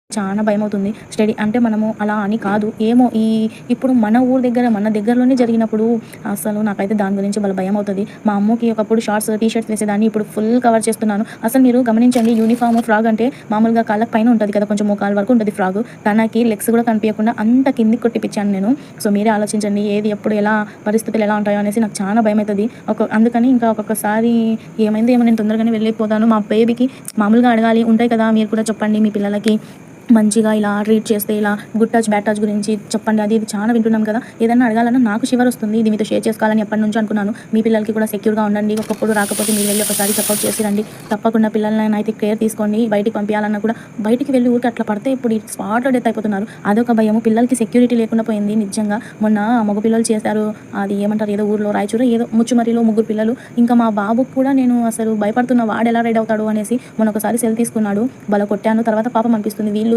చాలా భయమవుతుంది. స్టడీ అంటే మనము అలా అని కాదు. ఏమో ఇప్పుడు మన ఊరు దగ్గర, మన దగ్గరలోనే జరిగినప్పుడు అసలు నాకైతే దాని గురించి భలే భయమవుతది. మా అమ్మకి ఒకప్పుడు షార్ట్స్, టీ షర్ట్స్ వేసేదాన్ని. ఇప్పుడు ఫుల్ కవర్ చేస్తున్నాను. అసలు మీరు గమనించండి, యూనిఫార్మ్, ఫ్రాక్ అంటే మామూలుగా కాళ్ళకి పైన ఉంటది కదా! కొంచెం మోకాళ్ళ వరకు ఉంటది ఫ్రాగు. తనకి లెగ్స్ కూడా కనిపియకుండా అంత కిందికి కొట్టిపిచ్చాను నేను. సో, మీరే ఆలోచించండి ఏది ఎప్పుడు ఎలా పరిస్థితులు ఎలా ఉంటాయో అనేసి నాకు చాలా భయమైతది. అందుకని ఇంకా ఒక్కొక్కసారి ఏమైందో ఏమో నేను తొందరగానే వెళ్ళిపోతాను. మా బేబీకి మామూలుగా అడగాలి ఉంటాయి కదా! మీరు కూడా చెప్పండి మీ పిల్లలకి మంచిగా ఇలా ట్రీట్ చేస్తే ఇలా గుడ్ టచ్, బ్యాడ్ టచ్ గురించి చెప్పండి. అది ఇది చాలా వింటున్నాం కదా! ఏదన్నా అడగాలన్నా నాకు షివరొస్తుంది. ఇది మీతో షేర్ చేసుకోవాలని ఎప్పటినుంచో అనుకున్నాను. మీ పిల్లలకి కూడా సెక్యూర్‌గా ఉండండి. ఒకప్పుడు రాకపోతే మీరు వెళ్లి ఒకసారి చెకప్ చేసి రండి. తప్పకుండా పిల్లలనైతే కేర్ తీసుకోండి. బయటికి పంపియాలన్నా కూడా బయటికి వెళ్లి ఊరికే అట్లా పడితే ఇప్పుడు ఈ స్పాట్‌లో డెత్ అయిపోతున్నారు. అదొక భయము. పిల్లలకి సెక్యూరిటీ లేకుండా పోయింది నిజంగా. మొన్న మగ పిల్లలు చేశారు. అది ఏమంటారు ఏదో ఊర్లో రాయచూరో ఏదో ముచ్చుమర్రిలో ముగ్గురు పిల్లలు. ఇంకా మా బాబుకి కూడా నేను అసలు భయపడుతున్నా వాడెలా రెడీ అవుతాడు అనేసి. మొన్న ఒకసారి సెల్ తీసుకున్నాడు. భలే కొట్టాను. తర్వాత పాపం అనిపిస్తుంది వీళ్ళు